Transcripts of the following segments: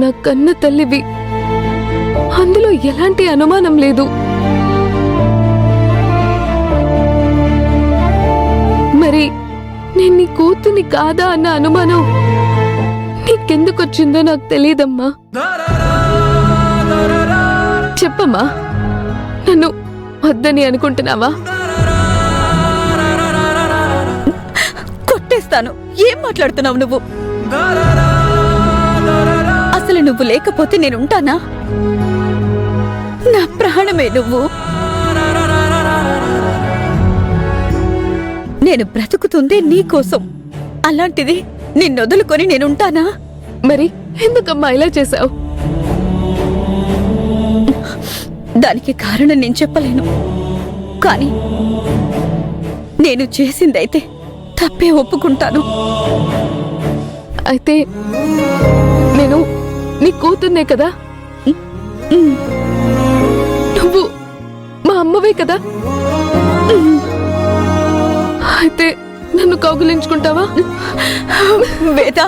నా కన్న తల్లివి, అందులో ఎలాంటి అనుమానం లేదు. మరి నేను నీ కూతుర్ని కాదా అన్న అనుమానం నీకెందుకొచ్చిందో నాకు తెలియదమ్మా. చెప్పమ్మా, నన్ను వద్దని అనుకుంటున్నావా? కొట్టేస్తాను. ఏం మాట్లాడుతున్నావు నువ్వు? అసలు నువ్వు లేకపోతే నేనుంటానా? నా ప్రాణమే నువ్వు. నేను బ్రతుకుతుందే నీకోసం. అలాంటిది నిన్నొదులుకొని నేనుంటానా? మరి ఎందుకమ్మా ఇలా చేశావు? దానికి కారణం నేను చెప్పలేను. కానీ నేను చేసిందైతే తప్పే ఒప్పుకుంటాను. అయితే నేను నీ కూతుర్నే కదా? నువ్వు మా అమ్మవే కదా? అయితే నన్ను కౌగులించుకుంటావా? వేద,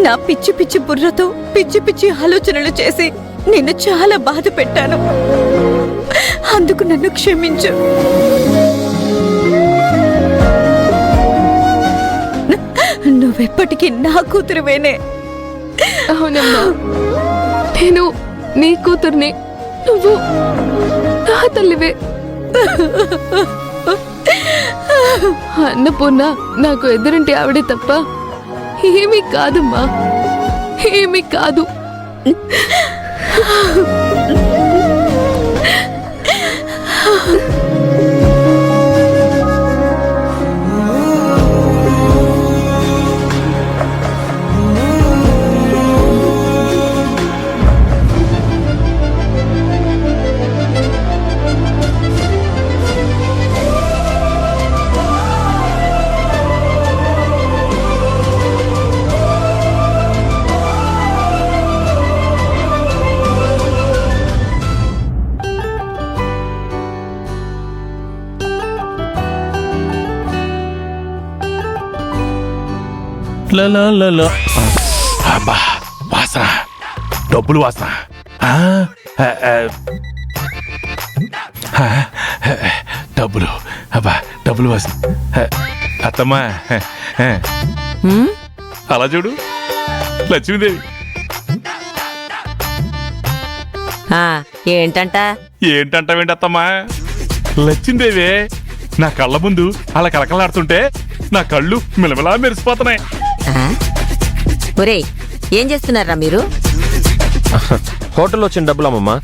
నా పిచ్చి పిచ్చి బుర్రతో పిచ్చి పిచ్చి ఆలోచనలు చేసి నిన్ను చాలా బాధ పెట్టాను. అందుకు నన్ను క్షమించు. నువ్వెప్పటికీ నా కూతురువేనే. అవునమ్మా, నేను నీ కూతుర్ని, నువ్వు నా తల్లివే. అన్నపూర్ణ నాకు ఎదురింటి ఆవిడే తప్ప ఏమీ కాదమ్మా, ఏమీ కాదు. అబ్బా, వాసన, డబ్బులు వాసన. డబ్బులు, అబ్బా డబ్బులు వాసన. అత్తమ్మా, అలా చూడు, లక్ష్మీదేవి. ఏంటంటావేంటి అత్తమ్మా? లక్ష్మీదేవి నా కళ్ళ ముందు అలా కలకలాడుతుంటే నా కళ్ళు మిలమిలా మెరిసిపోతున్నాయి. ఒరేయ్, ఏం చేస్తున్నారా మీరు? హోటల్లో వచ్చిన డబ్బులు అమ్మమ్మా,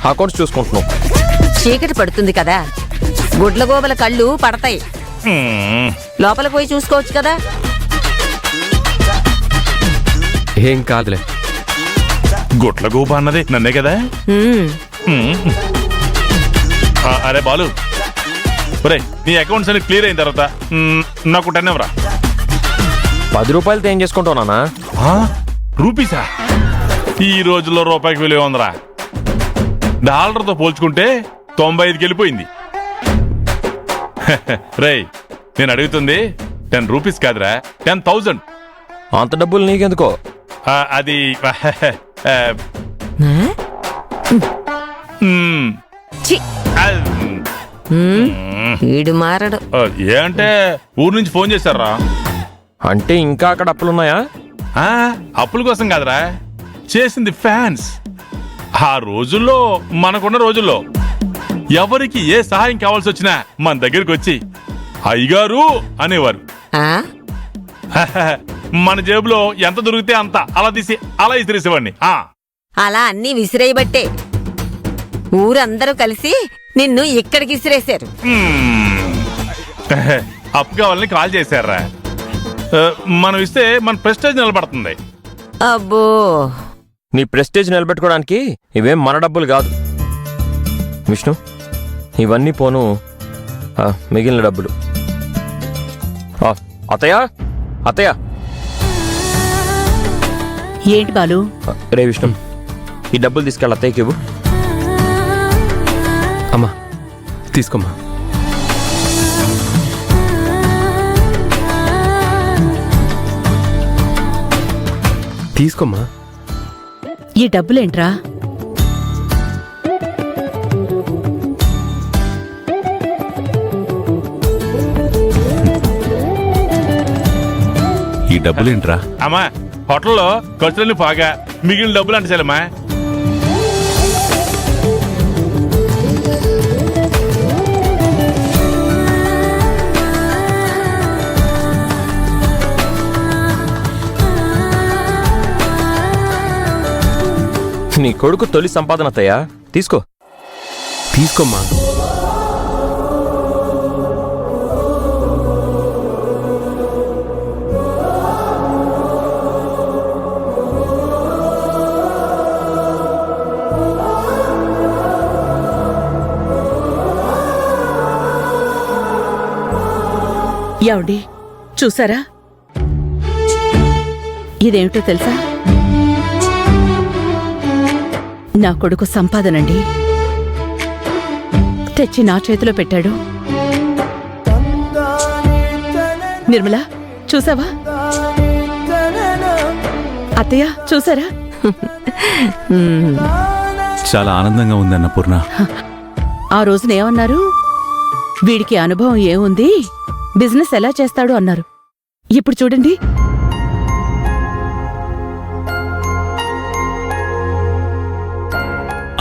అకౌంట్స్ చూసుకుంటున్నాం. చీకటి పడుతుంది కదా, గుడ్ల గోబల కళ్ళు పడతాయి. లోపల పోయి చూసుకోవచ్చు కదా. ఏం కాదులే. గుట్ల గోబ అన్నది నన్నే కదా? అరే బాలు, ఒరే నీ అకౌంట్స్ అన్ని క్లియర్ అయిన తర్వాత నాకు 10 ఇవ్వరా. 10 రూపాయలతో ఏం చేసుకుంటావు నాన్న? రూపీసా? ఈ రోజుల్లో రూపాయికి విలువ ఉందరా. డాలర్తో పోల్చుకుంటే 95కి వెళ్ళిపోయింది. రేయ్, నేను అడుగుతుంది 10 రూపీస్ కాదురా, 10,000. అంత డబ్బులు నీకెందుకో? అది వీడు మారడు. ఏ అంటే ఊరు నుంచి ఫోన్ చేశారా? అంటే ఇంకా అక్కడ అప్పులున్నాయా? అప్పుల కోసం కాదురా, చేసింది ఫ్యాన్స్. ఆ రోజుల్లో, మనకున్న రోజుల్లో ఎవరికి ఏ సహాయం కావాల్సి వచ్చినా మన దగ్గరికి వచ్చి అయ్యగారు అనేవారు. మన జేబులో ఎంత దొరికితే అంత అలా తీసి అలా ఇసిరేసేవాడిని. అలా అన్ని విసిరేయబట్టే ఊరందరూ కలిసి నిన్ను ఇక్కడికి ఇసిరేశారు. అప్పు కావాలని కాల్ చేశారా? మనం ఇస్తే మన ప్రెస్టేజ్ నిలబడుతుంది. అబ్బో, నీ ప్రెస్టేజ్ నిలబెట్టుకోవడానికి ఇవేం మన డబ్బులు కాదు విష్ణు. ఇవన్నీ పోను మిగిలిన డబ్బులు. అత్తయ్య అత్తయ్య. ఏంటి బాలు? రే విష్ణు, ఈ డబ్బులు తీసుకెళ్ళి అత్తయ్యకి ఇవ్వు. అమ్మా తీసుకోమ్మా. తీసుకోమ్మా. ఈ డబ్బులేంట్రా? ఈ డబ్బులేంట్రా? అమ్మా హోటల్లో ఖర్చులన్నీ బాగా మిగిలిన డబ్బులు అంటే చాలమ్మా. నీ కొడుకు తొలి సంపాదన అత్తయ్య, తీసుకో. తీసుకోమ్మా. ఏమండి చూసారా? ఇదేమిటో తెలుసా? నా కొడుకు సంపాదనండి. తెచ్చి నా చేతిలో పెట్టాడు. నిర్మల చూసావా? అత్తయ్య చూసారా? చాలా ఆనందంగా ఉంది అన్నపూర్ణ. ఆ రోజున ఏమన్నారు? వీడికి అనుభవం ఏముంది, బిజినెస్ ఎలా చేస్తాడు అన్నారు. ఇప్పుడు చూడండి.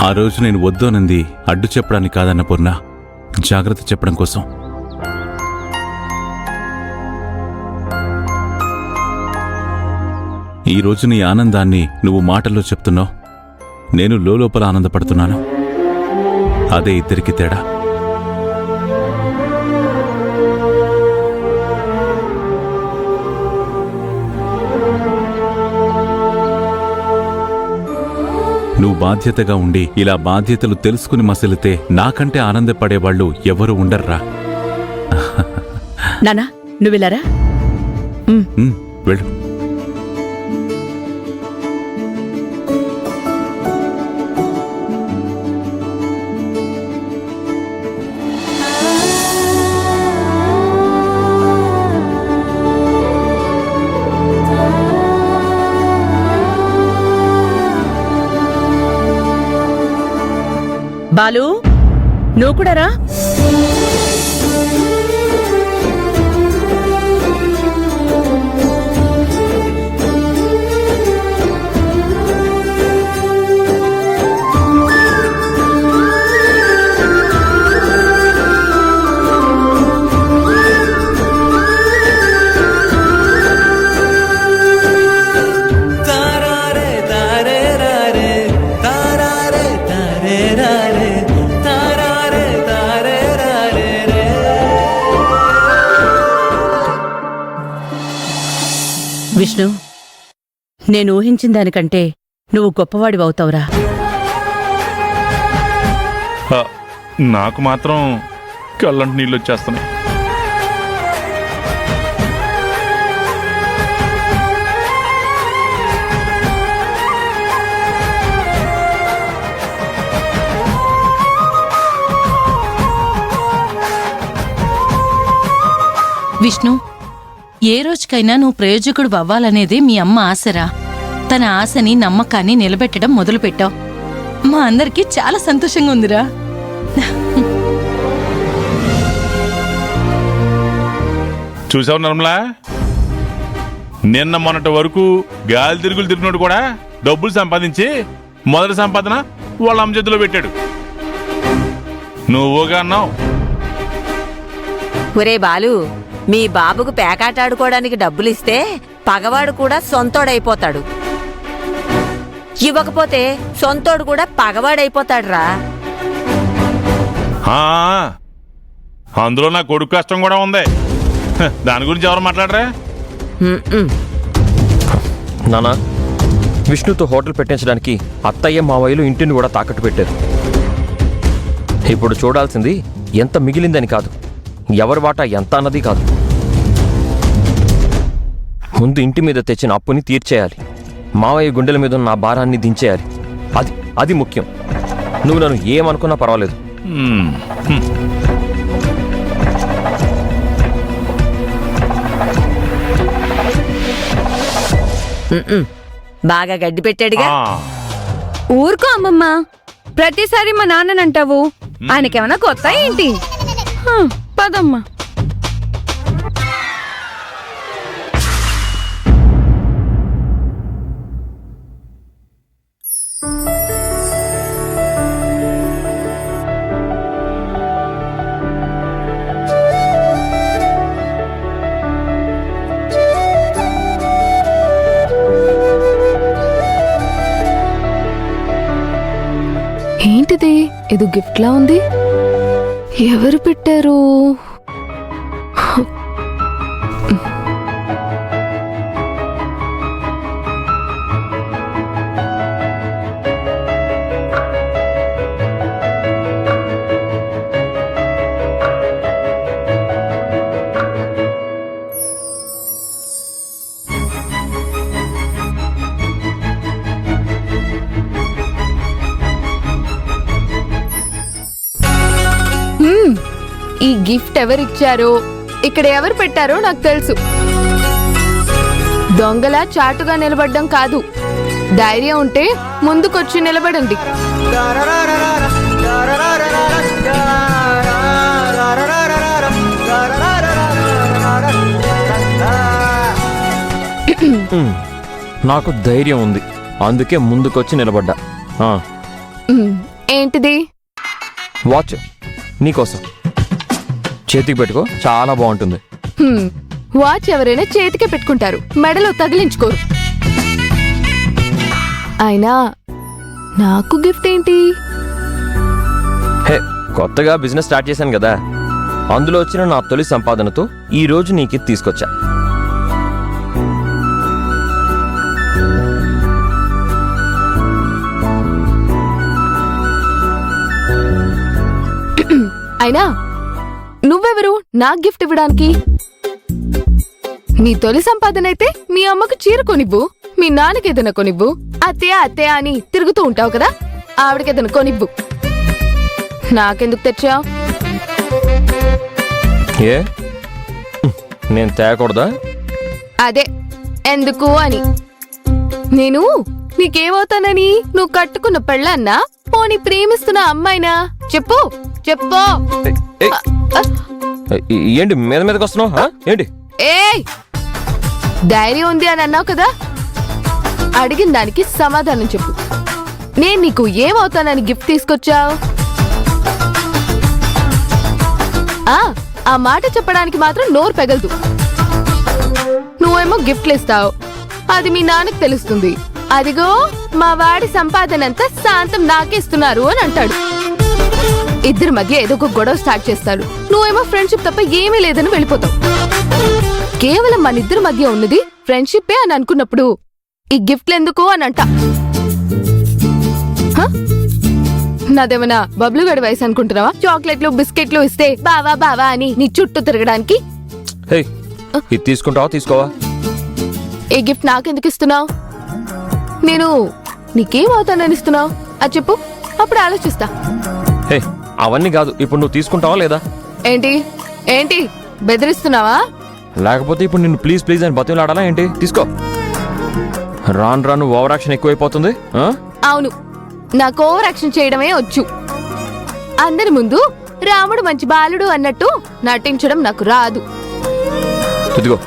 ఆ రోజు నేను వద్దోనంది అడ్డు చెప్పడానికి కాదన్నపూర్ణ, జాగ్రత్త చెప్పడం కోసం. ఈ రోజు నీ ఆనందాన్ని నువ్వు మాటల్లో చెప్తున్నావు, నేను లోపల ఆనందపడుతున్నాను. అదే ఇద్దరికి తేడా. నువ్వు బాధ్యతగా ఉండి ఇలా బాధ్యతలు తెలుసుకుని మసలితే నాకంటే ఆనందపడేవాళ్లు ఎవరు ఉండర్రా. నానా నువ్వెళ్ళారా? వెళ్ళు. బాలు నువ్వు కూడా రా. విష్ణు, నేను ఊహించిన దానికంటే నువ్వు గొప్పవాడివవుతావురా. నాకు మాత్రం కళ్ళంటి నీళ్ళు వచ్చేస్తున్నాయి. విష్ణు, ఏ రోజుకైనా నువ్వు ప్రయోజకుడు అవ్వాలనేదే మీ అమ్మ ఆశరా. తన ఆశని నమ్మకాన్ని నిలబెట్టడం మొదలుపెట్టావు. మా అందరికీ చాలా సంతోషంగా ఉందిరా. చూసావు నిర్మలా, నిన్న మొన్నటి వరకు గాలి తిరుగులు తిరిగినోడు కూడా డబ్బులు సంపాదించి మొదటి సంపాదన వాళ్ళ అమ్మ చేతిలో పెట్టాడు. నువ్వుగా అన్నావు. ఒరే బాలు, మీ బాబుకు పేకాటాడుకోవడానికి డబ్బులిస్తే పగవాడు కూడా సొంతోడైపోతాడు. ఇవ్వకపోతే సొంతోడు కూడా పగవాడైపోతాడురా. అందులో నా కొడుకు కష్టం కూడా ఉంది. దాని గురించి ఎవరు మాట్లాడరా? నానా, విష్ణుతో హోటల్ పెట్టించడానికి అత్తయ్య మావయ్యలు ఇంటిని కూడా తాకట్టు పెట్టారు. ఇప్పుడు చూడాల్సింది ఎంత మిగిలిందని కాదు, ఎవరి వాటా ఎంత అన్నది కాదు. ముందు ఇంటి మీద తెచ్చిన అప్పుని తీర్చేయాలి. మావయ్య గుండెల మీద ఉన్న నా భారాన్ని దించేయాలి. అది ముఖ్యం. నువ్వు నన్ను ఏమనుకున్నా పర్వాలేదు. మ్మ్. హ్మ్. బాగా గడ్డి పెట్టాడుగా. ఆ, ఊరుకో అమ్మమ్మ, ప్రతిసారి మా నాన్ననంటావు. ఆయనకేమన్నా కొత్త ఏంటి? పదమ్మా. ఏంటిది? ఏదో గిఫ్ట్ లా ఉంది. ఎవరు పెట్టారు? ఈ గిఫ్ట్ ఎవరిచ్చారో, ఇక్కడ ఎవరు పెట్టారో నాకు తెలుసు. దొంగలా చాటుగా నిలబడ్డం కాదు. ధైర్యం ఉంటే ముందుకొచ్చి నిలబడండి. నాకు ధైర్యం ఉంది, అందుకే ముందుకొచ్చి నిలబడ్డా. ఏంటిది? వాచ్ నీకోసం. చేతికి పెట్టుకో, చాలా బాగుంటుంది. వాచ్ ఎవరైనా చేతికే పెట్టుకుంటారు, మెడలో తగిలించుకోరు. అయినా నాకు గిఫ్ట్ ఏంటి? హే, కొత్తగా బిజినెస్ స్టార్ట్ చేశాను కదా, అందులో వచ్చిన నా తొలి సంపాదనతో ఈ రోజు నీకు ఇది తీసుకొచ్చా. అయినా నువ్వెవరు నాకు గిఫ్ట్ ఇవ్వడానికి? నీ తొలి సంపాదన అయితే మీ అమ్మకు చీర కొనివ్వు, మీ నాన్నకి ఏదైనా కొనివ్వు. అత్తయ్య అత్తయ్య అని తిరుగుతూ ఉంటావు కదా, ఆవిడకి ఏదైనా కొనివ్వు. నాకెందుకు తెచ్చావు? ఏ నేను తేకూడదా? అదే ఎందుకు అని. నేను నీకేమవుతానని? నువ్వు కట్టుకున్న పెళ్ళన్నా, పోనీ ప్రేమిస్తున్న అమ్మాయినా? చెప్పు చెప్పు. ఏంటి మీద మీదకి వస్తున్నావు? ఏంటి? ఏయ్, ధైర్యం ఉంది అని అన్నావు కదా, అడిగిన దానికి సమాధానం చెప్పు. నేను నీకు ఏమవుతానని గిఫ్ట్ తీసుకొచ్చావు? ఆ మాట చెప్పడానికి మాత్రం నోరు పెగలదు. నువ్వేమో గిఫ్ట్లు ఇస్తావు, అది మీ నాన్నకు తెలుస్తుంది. అదిగో మా వాడి సంపాదనంతా శాంతం నాకిస్తున్నారు అని అంటాడు. ఇద్దరి మధ్య ఏదో ఒక గొడవ స్టార్ట్ చేస్తాడు. నువ్వేమో ఫ్రెండ్షిప్ తప్ప ఏమీ లేదని వెళ్ళిపోతావు. కేవలం మన ఇద్దరి మధ్య ఉన్నది ఫ్రెండ్షిప్పే అని అనుకున్నప్పుడు ఈ గిఫ్ట్లు ఎందుకు అని అంట. నాదేమన్నా బబ్లు గడి వయసు అనుకుంటున్నావా? చాక్లెట్లు బిస్కెట్లు ఇస్తే బావా బావా అని నీ చుట్టూ తిరగడానికి. ఇది తీసుకుంటావా తీసుకోవా? ఈ గిఫ్ట్ నాకెందుకు ఇస్తున్నావు? నేను నీకేమవుతానని ఇస్తున్నావు అది చెప్పు, అప్పుడు ఆలోచిస్తా. హే, అవన్నీ కాదు, ఇప్పుడు నువ్వు తీసుకుంటావా లేదా? ఏంటి ఏంటి బెదిరిస్తున్నావా? లేకపోతే ఇప్పుడు నిన్ను ప్లీజ్ ప్లీజ్ అని బతిలాడాలా ఏంటి? తీసుకో. రాను రాను ఓవర్ యాక్షన్ ఎక్కువైపోతుంది. అవును, నాకు ఓవర్ యాక్షన్ చేయడమే వచ్చు. అందరి ముందు రాముడు మంచి బాలుడు అన్నట్టు నటించడం నాకు రాదు. ఇదిగో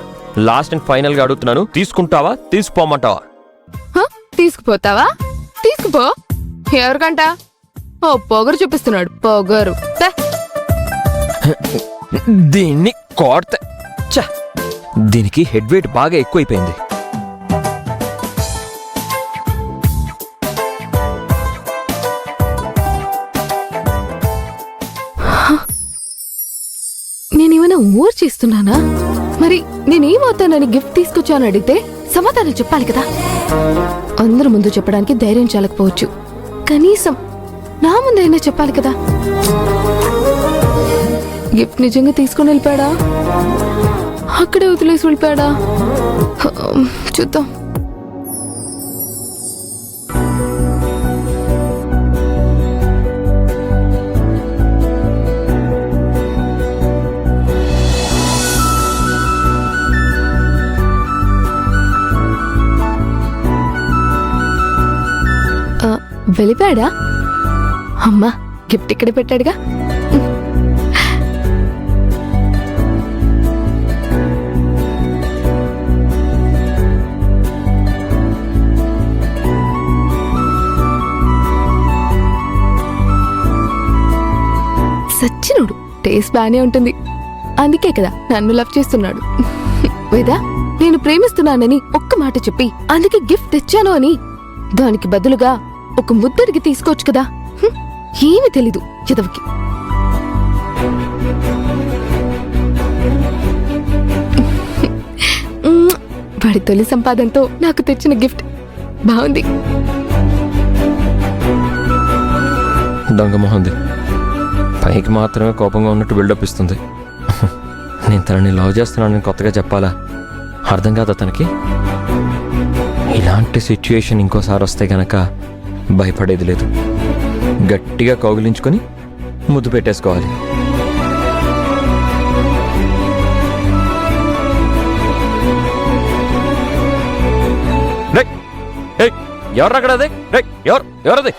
లాస్ట్ అండ్ ఫైనల్ గా అడుగుతున్నాను, తీసుకుంటావా తీసుకుపోమంటావా? తీసుకుపోతావా? తీసుకుపో. ఎవరికంట? ఓ పొగరు చూపిస్తున్నాడు, పొగరు. దీన్ని కోర్త. దీనికి హెడ్ వెయిట్ బాగా ఎక్కువైపోయింది. నేనేమైనా ఊరు చేస్తున్నానా? మరి నేనేమవుతానని గిఫ్ట్ తీసుకొచ్చాను అడిగితే సమాధానం చెప్పాలి కదా. అందరి ముందు చెప్పడానికి ధైర్యం చాలకపోవచ్చు, కనీసం నా ముందైనా చెప్పాలి కదా. గిఫ్ట్ నిజంగా తీసుకుని వెళ్ళిపోయాడా? అక్కడే వదిలేసి వెళ్ళిపోయాడా? చూద్దాం. వెళ్ళిపోయాడా? అమ్మా, గిఫ్ట్ ఇక్కడే పెట్టాడుగా. సచ్చినుడు టేస్ట్ బానే ఉంటుంది. అందుకే కదా నన్ను లవ్ చేస్తున్నాడు. వేదా, నేను ప్రేమిస్తున్నానని ఒక్క మాట చెప్పి అందుకే గిఫ్ట్ తెచ్చాను అని దానికి బదులుగా ఒక ముద్దడికి తీసుకోవచ్చు కదా. ఏమి తెలీదు చదవకి. వాడి తొలి సంపాదనతో నాకు తెచ్చిన గిఫ్ట్ బాగుంది. దొంగమోహంది పైకి మాత్రమే కోపంగా ఉన్నట్టు బిల్డప్ ఇస్తుంది. నేను తనని లవ్ చేస్తున్నానని కొత్తగా చెప్పాలా? అర్థం కాదా తనకి? ఇలాంటి సిచ్యుయేషన్ ఇంకోసారి వస్తే గనక భయపడేది లేదు. గట్టిగా కౌగిలించుకొని ముద్దు పెట్టేసుకోవాలి. ఎవరు అక్కడ? అదే ఎవరది?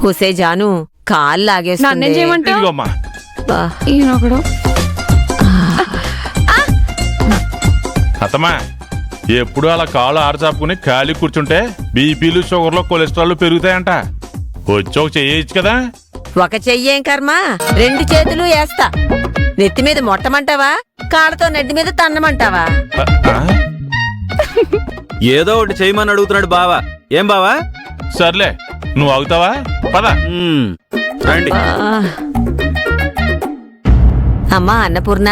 హుసే జాను కాలు లాగేస్తుంది. ఇదిగోమ్మా. ఈయనొకడు. అత్తమ్మా, ఎప్పుడు అలా కాళ్ళు ఆరచాపుకుని ఖాళీ కూర్చుంటే బీపీలు, షుగర్లు, కొలెస్ట్రాల్ పెరుగుతాయంట. వచ్చి ఒక చెయ్యొచ్చు కదా. ఒక చెయ్యేం కర్మ, 2 చేతులు వేస్తా. నెత్తి మీద మొట్టమంటావా, కాళ్ళతో నెత్తి మీద తన్నమంటావా? ఏదో ఒకటి చేయమని అడుగుతున్నాడు బావా. ఏం బావా? సర్లే, నువ్వు ఆగుతావా? పద. రండి. అమ్మా అన్నపూర్ణ,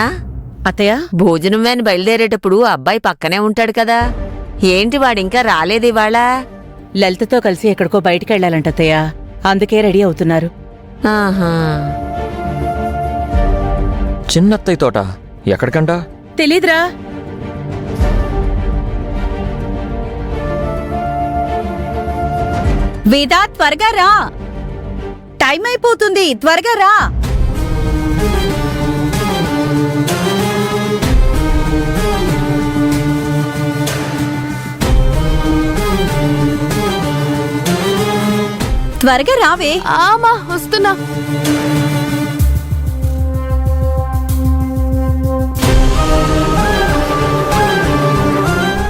అత్తయ్య, భోజనం వేని బయలుదేరేటప్పుడు అబ్బాయి పక్కనే ఉంటాడు కదా, ఏంటి వాడింకా రాలేదు ఇవాళ? లలితతో కలిసి ఎక్కడికో బయటికి వెళ్ళాలంట అత్తయ్య, అందుకే రెడీ అవుతున్నారు. ఆహా, చిన్నత్తయ్య తోట ఎక్కడికంట? తెలీదురా. వేదా, త్వరగా రా, టైం అయిపోతుంది, త్వరగా రా. త్వరగా రావే. ఆమా, వస్తున్నా.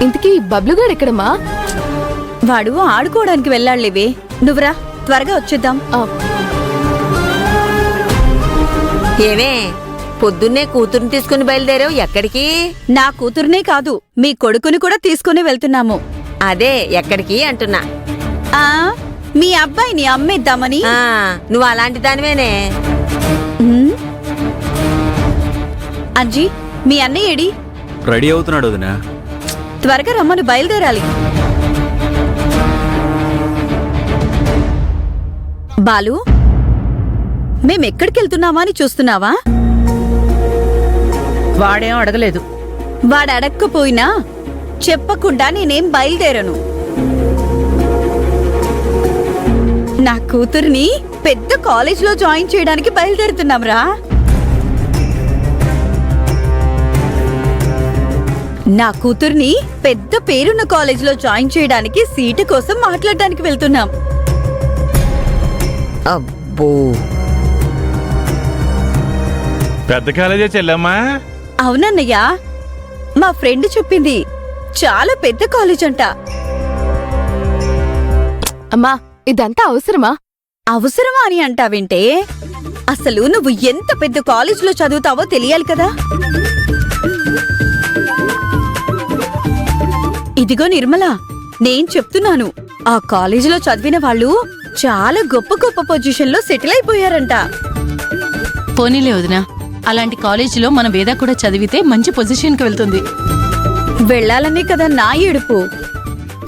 ఇంతకీ బబ్లుగాడు ఎక్కడమ్మా? వాడు ఆడుకోవడానికి వెళ్ళాళ్లేవే, నువ్వురా, త్వరగా వచ్చేద్దాం. ఏమే పొద్దున్నే కూతురుని తీసుకుని బయలుదేరావు, ఎక్కడికి? నా కూతుర్నే కాదు, మీ కొడుకుని కూడా తీసుకుని వెళ్తున్నాము. అదే ఎక్కడికి అంటున్నా. ఆ మీ అబ్బాయిని అమ్మేద్దామని. నువ్వు అలాంటి దానివేనే. అంజీ, మీ అన్నయ్య ఏడి? రెడీ అవుతున్నాడు వదినా. త్వరగా రమ్మను, బయలుదేరాలి. బాలు, మేమెక్కడికెళ్తున్నావా అని చూస్తున్నావా? వాడేం అడగలేదు. వాడు అడక్కపోయినా చెప్పకుండా నేనేం బయలుదేరను. నా కూతుర్ని పెద్ద కాలేజ్లో జాయిన్ చేయడానికి బయలుదేరుతున్నాంరా. నా కూతుర్ని పెద్ద పేరున్న కాలేజ్లో జాయిన్ చేయడానికి సీటు కోసం మాట్లాడడానికి వెళ్తున్నాం. అబ్బో, పెద్ద కాలేజే చెల్లమ్మా. అవునన్నయ్యా, మా ఫ్రెండ్ చెప్పింది, చాలా పెద్ద కాలేజ్ అంట. అమ్మా, ఇదంతా అవసరమా? అవసరమా అని అంటావేంటే? అసలు నువ్వు ఎంత పెద్ద కాలేజ్లో చదువుతావో తెలియాలి కదా. ఇదిగో నిర్మల, నేను చెప్తున్నాను, ఆ కాలేజీలో చదివిన వాళ్ళు చాలా గొప్ప గొప్ప పొజిషన్లో సెటిల్ అయిపోయారంట. పోనీలే వదినా, అలాంటి కాలేజీలో మన వేద కూడా చదివితే మంచి పొజిషన్కి వెళ్తుంది. వెళ్ళాలనే కదా నా ఏడుపు.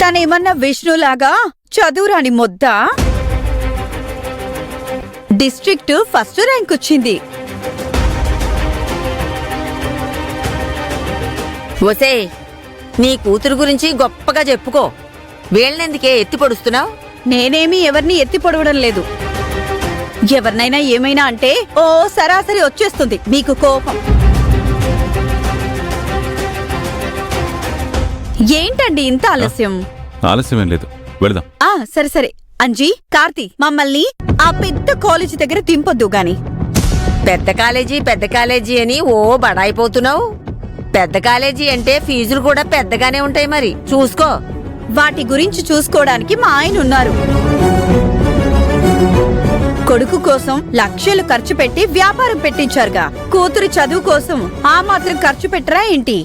తనేమన్నా విష్ణులాగా చదువురాని మొద్ద డిస్ట్రిక్ట్ ఫస్ట్ ర్యాంక్ వచ్చింది. ఒసే, నీ కూతురు గురించి గొప్పగా చెప్పుకో. వీళ్ళనెందుకే ఎత్తి పొడుస్తున్నావు? నేనేమీ ఎవరిని ఎత్తి పొడవడం లేదు. ఎవరినైనా ఏమైనా అంటే ఓ సరాసరి వచ్చేస్తుంది మీకు కోపం. ఏంటండి ఇంత ఆలస్యం? ఆలస్యమేం లేదు, వెళదాం. సరే సరే. అంజీ, కార్తీ, మమ్మల్ని ఆ పెద్ద కాలేజీ దగ్గర దింపొద్దు గాని. పెద్ద కాలేజీ అని ఓ బడాయిపోతున్నావు. పెద్ద కాలేజీ అంటే ఫీజులు కూడా పెద్దగానే ఉంటాయి, మరి చూసుకో. వాటి గురించి చూసుకోవడానికి మా ఆయన ఉన్నారు. కొడుకు కోసం లక్షలు ఖర్చు పెట్టి వ్యాపారం పెట్టించారుగా. కూతురు చదువు కోసం ఆ మాత్రం ఖర్చు పెట్టరా ఏంటి?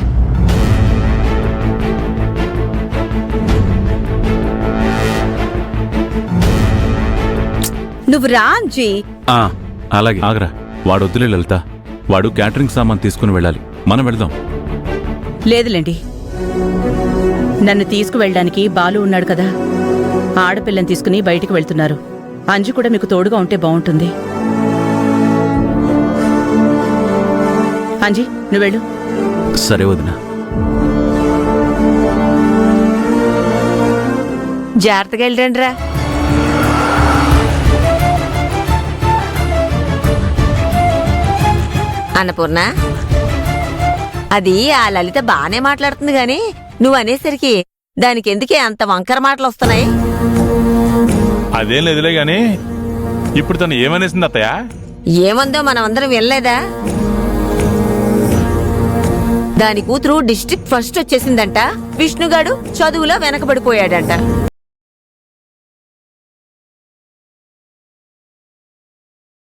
నువ్వు రా అంజీ. అలాగే. ఆగరా, వాడు వద్దులే లలిత. వాడు క్యాటరింగ్ సామాన్ తీసుకుని వెళ్ళాలి. మనం వెళదాం. లేదులేండి, నన్ను తీసుకువెళ్ళడానికి బాలు ఉన్నాడు కదా. ఆడపిల్లని తీసుకుని బయటికి వెళ్తున్నారు. అంజు కూడా మీకు తోడుగా ఉంటే బాగుంటుంది. అంజీ, నువ్వు వెళ్ళు. సరే వదినా. జాగ్రత్తగా వెళ్ళండి రా. అన్నపూర్ణ, అది ఆ లలిత బానే మాట్లాడుతుంది గాని నువ్వు అనేసరికి దానికి ఎందుకే అంత వంకర మాటలు వస్తున్నాయి? అదేం లేదులే గాని ఇప్పుడు తను ఏమనేసింది అత్తయ్య? ఏమందో మనమందరం వెళ్ళలేదా? దాని కూతురు డిస్ట్రిక్ట్ ఫస్ట్ వచ్చేసిందంట. విష్ణుగాడు చదువులో వెనకబడిపోయాడంట.